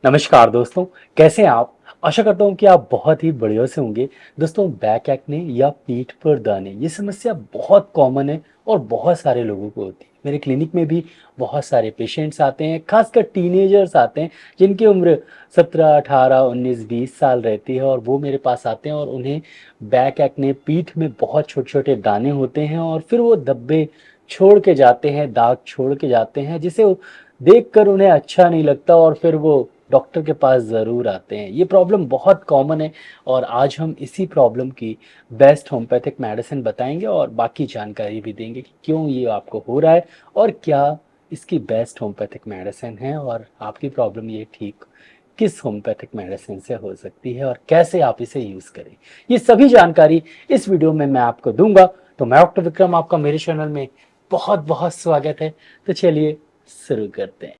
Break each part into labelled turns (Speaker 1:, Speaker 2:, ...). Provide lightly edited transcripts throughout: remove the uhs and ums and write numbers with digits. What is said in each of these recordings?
Speaker 1: नमस्कार दोस्तों, कैसे हैं आप? आशा करता हूँ कि आप बहुत ही बढ़िया से होंगे। दोस्तों, बैक एक्ने या पीठ पर दाने ये समस्या बहुत कॉमन है और बहुत सारे लोगों को होती है। मेरे क्लिनिक में भी बहुत सारे पेशेंट्स आते हैं, खासकर टीनेजर्स आते हैं जिनकी उम्र 17, 18, 19, 20 साल रहती है और वो मेरे पास आते हैं और उन्हें बैक एक्ने, पीठ में बहुत छोटे-छोटे दाने होते हैं और फिर वो धब्बे छोड़ के जाते हैं, दाग छोड़ के जाते हैं, जिसे देखकर उन्हें अच्छा नहीं लगता और फिर वो डॉक्टर के पास ज़रूर आते हैं। ये प्रॉब्लम बहुत कॉमन है और आज हम इसी प्रॉब्लम की बेस्ट होम्योपैथिक मेडिसिन बताएँगे और बाकी जानकारी भी देंगे कि क्यों ये आपको हो रहा है और क्या इसकी बेस्ट होम्योपैथिक मेडिसिन है और आपकी प्रॉब्लम ये ठीक किस होम्योपैथिक मेडिसिन से हो सकती है और कैसे आप इसे यूज़ करें। ये सभी जानकारी इस वीडियो में मैं आपको दूँगा। तो मैं डॉक्टर विक्रम, आपका मेरे चैनल में बहुत-बहुत स्वागत है। तो चलिए शुरू करते हैं।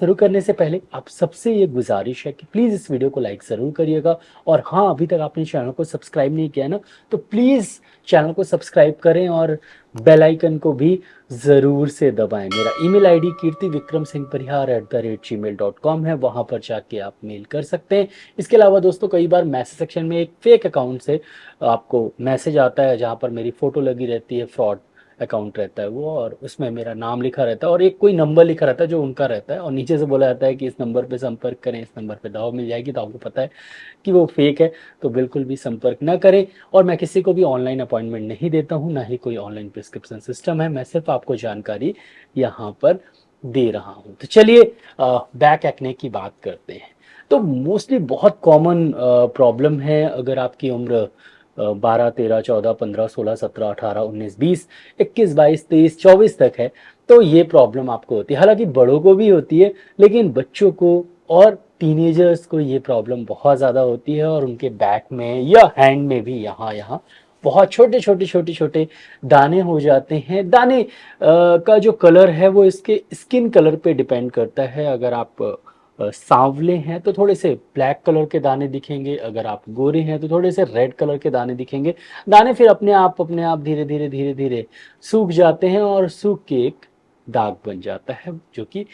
Speaker 1: शुरू करने से पहले आप सबसे ये गुजारिश है कि प्लीज़ इस वीडियो को लाइक ज़रूर करिएगा और हाँ, अभी तक आपने चैनल को सब्सक्राइब नहीं किया है ना, तो प्लीज़ चैनल को सब्सक्राइब करें और बेल आइकन को भी ज़रूर से दबाएँ। मेरा ईमेल आईडी kirtivikramsinghparihar@gmail.com है, वहाँ पर जाके आप मेल कर सकते हैं। इसके अलावा दोस्तों, कई बार मैसेज सेक्शन में एक फ़ेक अकाउंट से आपको मैसेज आता है जहाँ पर मेरी फ़ोटो लगी रहती है, फ्रॉड अकाउंट रहता है वो, और उसमें मेरा नाम लिखा रहता है और एक कोई नंबर लिखा रहता है जो उनका रहता है और नीचे से बोला जाता है कि इस नंबर पे संपर्क करें, इस नंबर पे दवा मिल जाएगी। तो आपको पता है कि वो फेक है, तो बिल्कुल भी संपर्क ना करें। और मैं किसी को भी ऑनलाइन अपॉइंटमेंट नहीं देता हूँ, ना ही कोई ऑनलाइन प्रिस्क्रिप्शन सिस्टम है। मैं सिर्फ आपको जानकारी यहाँ पर दे रहा हूँ। तो चलिए बैक एक्ने की बात करते हैं। तो मोस्टली बहुत कॉमन प्रॉब्लम है अगर आपकी उम्र 12, 13, 14, 15, 16, 17, 18, 19, 20, 21, 22, 23, 24 तक है, तो ये प्रॉब्लम आपको होती है। हालाँकि बड़ों को भी होती है, लेकिन बच्चों को और टीनेजर्स को ये प्रॉब्लम बहुत ज़्यादा होती है और उनके बैक में या हैंड में भी यहाँ-यहाँ बहुत छोटे-छोटे दाने हो जाते हैं। दाने का जो कलर है वो इसके स्किन कलर पे डिपेंड करता है। अगर आप सांवले हैं तो थोड़े से ब्लैक कलर के दाने दिखेंगे, अगर आप गोरे हैं तो थोड़े से रेड कलर के दाने दिखेंगे। दाने फिर अपने आप धीरे-धीरे सूख जाते हैं और सूख के एक दाग बन जाता है जो कि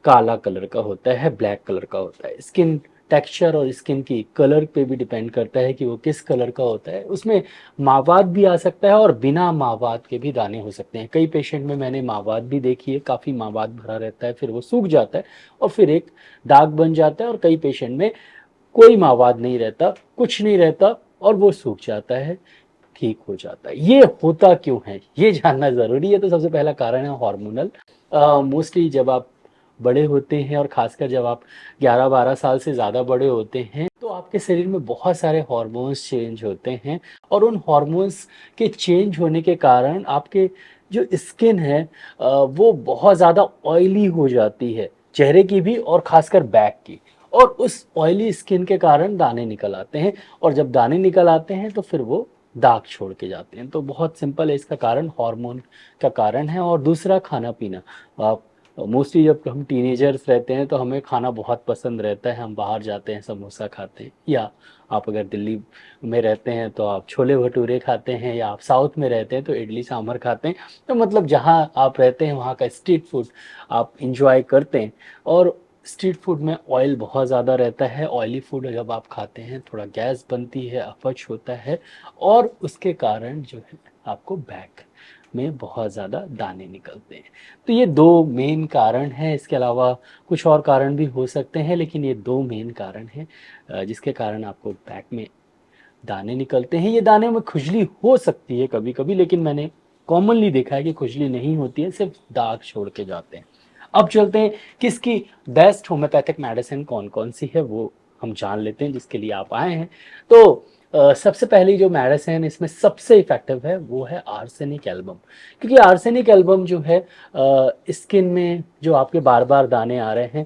Speaker 1: काला कलर का होता है, ब्लैक कलर का होता है। स्किन टेक्सचर और स्किन की कलर पे भी डिपेंड करता है कि वो किस कलर का होता है। उसमें मावाद भी आ सकता है और बिना मावाद के भी दाने हो सकते हैं। कई पेशेंट में मैंने मावाद भी देखी है, काफ़ी मावाद भरा रहता है, फिर वो सूख जाता है और फिर एक दाग बन जाता है। और कई पेशेंट में कोई मावाद नहीं रहता, कुछ नहीं रहता और वो सूख जाता है, ठीक हो जाता है। ये होता क्यों है? ये जानना ज़रूरी है। तो सबसे पहला कारण है हार्मोनल। मोस्टली जब आप बड़े होते हैं और ख़ासकर जब आप 11-12 साल से ज़्यादा बड़े होते हैं, तो आपके शरीर में बहुत सारे हार्मोन्स चेंज होते हैं और उन हार्मोन्स के चेंज होने के कारण आपके जो स्किन है वो बहुत ज़्यादा ऑयली हो जाती है, चेहरे की भी और ख़ासकर बैक की। और उस ऑयली स्किन के कारण दाने निकल आते हैं और जब दाने निकल आते हैं तो फिर वो दाग छोड़ के जाते हैं। तो बहुत सिंपल है, इसका कारण हार्मोन का कारण है। और दूसरा, खाना-पीना। आप मोस्टली जब हम टीनेजर्स रहते हैं तो हमें खाना बहुत पसंद रहता है, हम बाहर जाते हैं समोसा खाते हैं, या आप अगर दिल्ली में रहते हैं तो आप छोले भटूरे खाते हैं, या आप साउथ में रहते हैं तो इडली सांभर खाते हैं। तो मतलब जहाँ आप रहते हैं वहाँ का स्ट्रीट फूड आप एंजॉय करते हैं। और स्ट्रीट फूड में ऑयल बहुत ज़्यादा रहता है। ऑयली फूड जब आप खाते हैं थोड़ा गैस बनती है, अपच होता है और उसके कारण जो है आपको बैक में बहुत ज़्यादा दाने निकलते हैं। तो ये 2 मेन कारण हैं, इसके अलावा कुछ और कारण भी हो सकते हैं, लेकिन ये 2 मेन कारण हैं जिसके कारण आपको बैक में दाने निकलते हैं। ये दाने में खुजली हो सकती है कभी-कभी, लेकिन मैंने कॉमनली देखा है कि खुजली नहीं होती है, सिर्फ दाग छोड़ के जाते हैं। अब चलते हैं कि इसकी बेस्ट होम्योपैथिक मेडिसिन कौन-कौन सी है, वो हम जान लेते हैं जिसके लिए आप आए हैं। तो सबसे पहली जो मेडिसिन इसमें सबसे इफ़ेक्टिव है वो है आर्सेनिक एल्बम। क्योंकि आर्सेनिक एल्बम जो है स्किन में जो आपके बार-बार दाने आ रहे हैं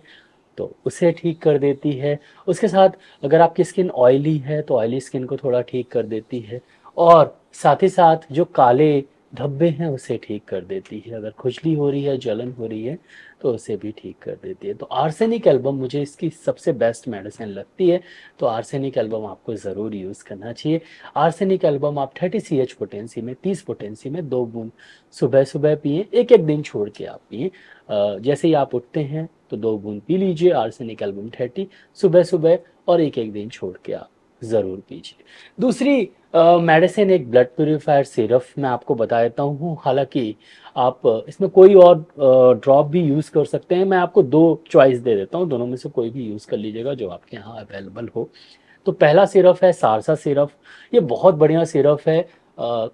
Speaker 1: तो उसे ठीक कर देती है। उसके साथ अगर आपकी स्किन ऑयली है तो ऑयली स्किन को थोड़ा ठीक कर देती है और साथ ही साथ जो काले धब्बे हैं उसे ठीक कर देती है, अगर खुजली हो रही है, जलन हो रही है तो उसे भी ठीक कर देती है। तो आर्सेनिक एल्बम मुझे इसकी सबसे बेस्ट मेडिसिन लगती है, तो आर्सेनिक एल्बम आपको ज़रूर यूज़ करना चाहिए। आर्सेनिक एल्बम आप 30 CH पोटेंसी में, 30 पोटेंसी में 2 बूंद सुबह सुबह पिए, एक एक दिन छोड़ के आप पिए। जैसे ही आप उठते हैं तो 2 बूंद पी लीजिए आर्सेनिक एल्बम 30 सुबह सुबह, और एक एक दिन छोड़ के आप ज़रूर पीजिए। दूसरी मेडिसिन एक ब्लड प्यूरीफायर सिरप मैं आपको बता देता हूँ। हालांकि आप इसमें कोई और ड्रॉप भी यूज़ कर सकते हैं। मैं आपको 2 चॉइस दे देता हूँ, दोनों में से कोई भी यूज़ कर लीजिएगा जो आपके यहाँ अवेलेबल हो। तो पहला सिरप है सारसा सिरप। ये बहुत बढ़िया सिरप है,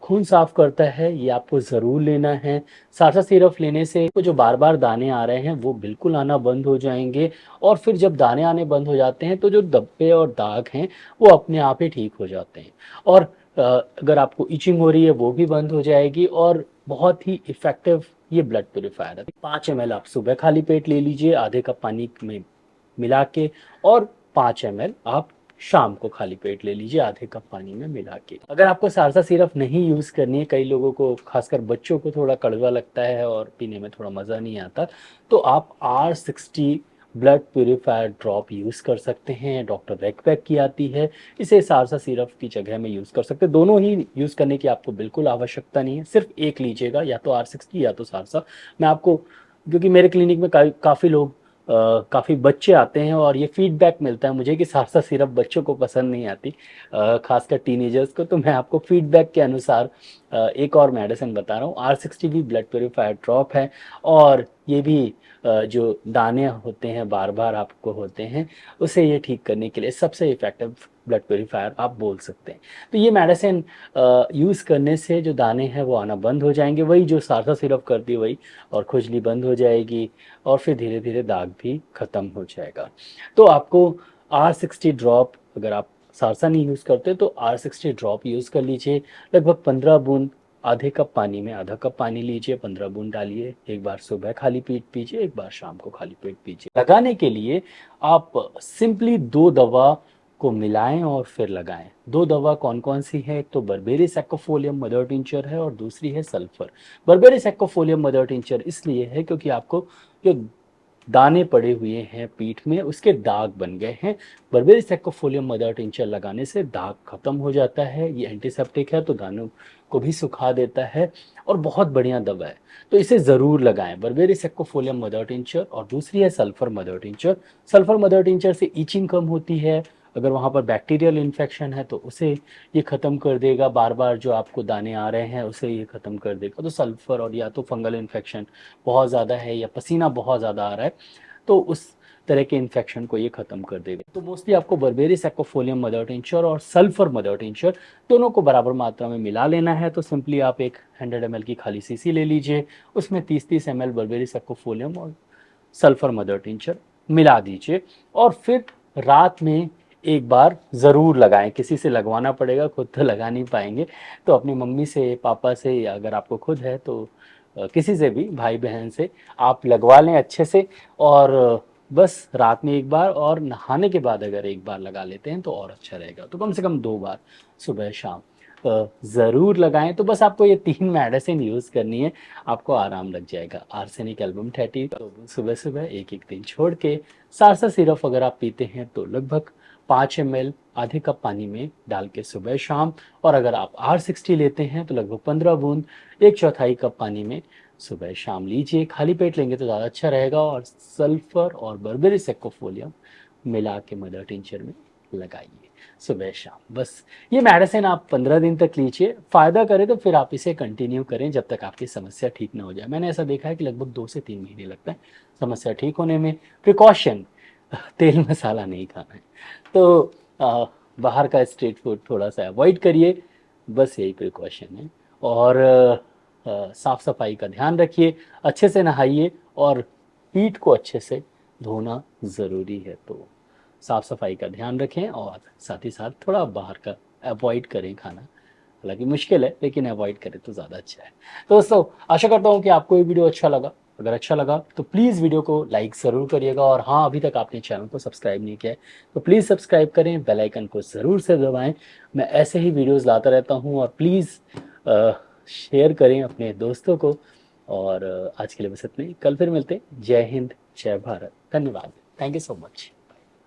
Speaker 1: खून साफ करता है, ये आपको ज़रूर लेना है। सारसा सिरप लेने से जो बार बार दाने आ रहे हैं वो बिल्कुल आना बंद हो जाएंगे, और फिर जब दाने आने बंद हो जाते हैं तो जो धब्बे और दाग हैं वो अपने आप ही ठीक हो जाते हैं। और अगर आपको इचिंग हो रही है वो भी बंद हो जाएगी, और बहुत ही इफ़ेक्टिव ये ब्लड प्यूरीफायर है। 5 ml आप सुबह खाली पेट ले लीजिए आधे कप पानी में मिला के, और 5 ml आप शाम को खाली पेट ले लीजिए आधे कप पानी में मिला के। अगर आपको सारसा सिरप नहीं यूज़ करनी है, कई लोगों को खासकर बच्चों को थोड़ा कड़वा लगता है और पीने में थोड़ा मज़ा नहीं आता, तो आप R60 blood purifier drop use कर सकते हैं। डॉक्टर रेकबैक की आती है, इसे सारसा सिरप की जगह में यूज़ कर सकते हैं। दोनों ही यूज़ करने की आपको बिल्कुल आवश्यकता नहीं है, सिर्फ एक लीजिएगा, या तो R60 या तो सारसा। मैं आपको, क्योंकि मेरे क्लिनिक में काफ़ी लोग काफ़ी बच्चे आते हैं और ये फीडबैक मिलता है मुझे कि सारसा सिरप बच्चों को पसंद नहीं आती, खासकर टीनेजर्स को। तो मैं आपको फीडबैक के अनुसार एक और मेडिसिन बता रहा हूँ। R60 भी ब्लड प्योरीफायर ड्रॉप है, और ये भी जो दाने होते हैं बार बार आपको होते हैं, उसे ये ठीक करने के लिए सबसे इफेक्टिव ब्लड प्योरीफायर आप बोल सकते हैं। तो ये मेडिसिन यूज़ करने से जो दाने हैं वो आना बंद हो जाएंगे, वही जो सारसा सिरप करती है वही, और खुजली बंद हो जाएगी, और फिर धीरे धीरे दाग भी ख़त्म हो जाएगा। तो आपको R60 ड्रॉप, अगर आप सारसा नहीं यूज़ करते तो R60 ड्रॉप यूज़ कर लीजिए। लगभग 15 बूंद आधे कप पानी में, आधा कप पानी लीजिए, 15 बूंद डालिए, एक बार सुबह खाली पेट पीजिए, एक बार शाम को खाली पेट पीजिए। लगाने के लिए आप सिंपली 2 दवा को मिलाएं और फिर लगाएं। 2 दवा कौन कौन सी है? एक तो बर्बेरी सैक्कोफोलियम मदर टिंचर है, और दूसरी है सल्फर। बर्बेरी सैक्कोफोलियम मदर टिंचर इसलिए है क्योंकि आपको जो दाने पड़े हुए हैं पीठ में, उसके दाग बन गए हैं। बर्बेरी सैक्कोफोलियम मदर टिंचर लगाने से दाग खत्म हो जाता है। ये एंटीसेप्टिक है तो दानों को भी सुखा देता है, और बहुत बढ़िया दवा है, तो इसे ज़रूर लगाएं। बर्बेरी सैक्कोफोलियम मदर टिंचर, और दूसरी है sulphur mother tincture. Sulphur mother tincture से ईचिंग कम होती है, अगर वहाँ पर बैक्टीरियल इन्फेक्शन है तो उसे ये ख़त्म कर देगा, बार बार जो आपको दाने आ रहे हैं उसे ये ख़त्म कर देगा। तो सल्फर, और या तो फंगल इन्फेक्शन बहुत ज़्यादा है या पसीना बहुत ज़्यादा आ रहा है, तो उस तरह के इन्फेक्शन को ये ख़त्म कर देगा। तो मोस्टली आपको बर्बेरी सैक्कोफोलियम मदर टिंचर और सल्फर मदर टिंचर दोनों को बराबर मात्रा में मिला लेना है। तो सिंपली आप एक 100 ml की खाली शीशी ले लीजिए, उसमें 30-30 ml बर्बेरी सैक्कोफोलियम और सल्फर मदर टिंचर मिला दीजिए, और फिर रात में एक बार ज़रूर लगाएं। किसी से लगवाना पड़ेगा, खुद तो लगा नहीं पाएंगे, तो अपनी मम्मी से, पापा से, या अगर आपको खुद है तो किसी से भी, भाई बहन से आप लगवा लें अच्छे से। और बस रात में एक बार, और नहाने के बाद अगर एक बार लगा लेते हैं तो और अच्छा रहेगा। तो कम से कम 2 बार सुबह शाम ज़रूर लगाएं। तो बस आपको ये 3 मेडिसिन यूज़ करनी है, आपको आराम लग जाएगा। आर्सेनिक एल्बम 30 सुबह सुबह, एक एक दिन छोड़ के। सारसा सिरप अगर आप पीते हैं तो लगभग 5 ml आधे कप पानी में डाल के सुबह शाम, और अगर आप R60 लेते हैं तो लगभग 15 बूंद 1/4 कप पानी में सुबह शाम लीजिए। खाली पेट लेंगे तो ज़्यादा अच्छा रहेगा, और सल्फर और बर्बेरी सैक्कोफोलियम मिला के मदर टिंचर में लगाइए सुबह शाम। बस ये मेडिसिन आप 15 दिन तक लीजिए, फ़ायदा करे तो फिर आप इसे कंटिन्यू करें जब तक आपकी समस्या ठीक ना हो जाए। मैंने ऐसा देखा है कि लगभग 2 से 3 महीने लगता है समस्या ठीक होने में। प्रिकॉशन, तेल मसाला नहीं खाना है, तो बाहर का स्ट्रीट फूड थोड़ा सा अवॉइड करिए, बस यही प्रिकॉशन है। और साफ़ सफाई का ध्यान रखिए, अच्छे से नहाइए, और पीठ को अच्छे से धोना ज़रूरी है। तो साफ़ सफाई का ध्यान रखें, और साथ ही साथ थोड़ा बाहर का अवॉइड करें खाना। हालांकि मुश्किल है, लेकिन अवॉइड करें तो ज़्यादा अच्छा है। तो दोस्तों, आशा करता हूँ कि आपको ये वीडियो अच्छा लगा। अगर अच्छा लगा तो प्लीज़ वीडियो को लाइक ज़रूर करिएगा, और हाँ, अभी तक आपने चैनल को सब्सक्राइब नहीं किया है तो प्लीज़ सब्सक्राइब करें, बेल आइकन को ज़रूर से दबाएं। मैं ऐसे ही वीडियोस लाता रहता हूँ, और प्लीज़ शेयर करें अपने दोस्तों को। और आज के लिए बस इतना ही, कल फिर मिलते हैं। जय हिंद, जय भारत, धन्यवाद, थैंक यू सो मच।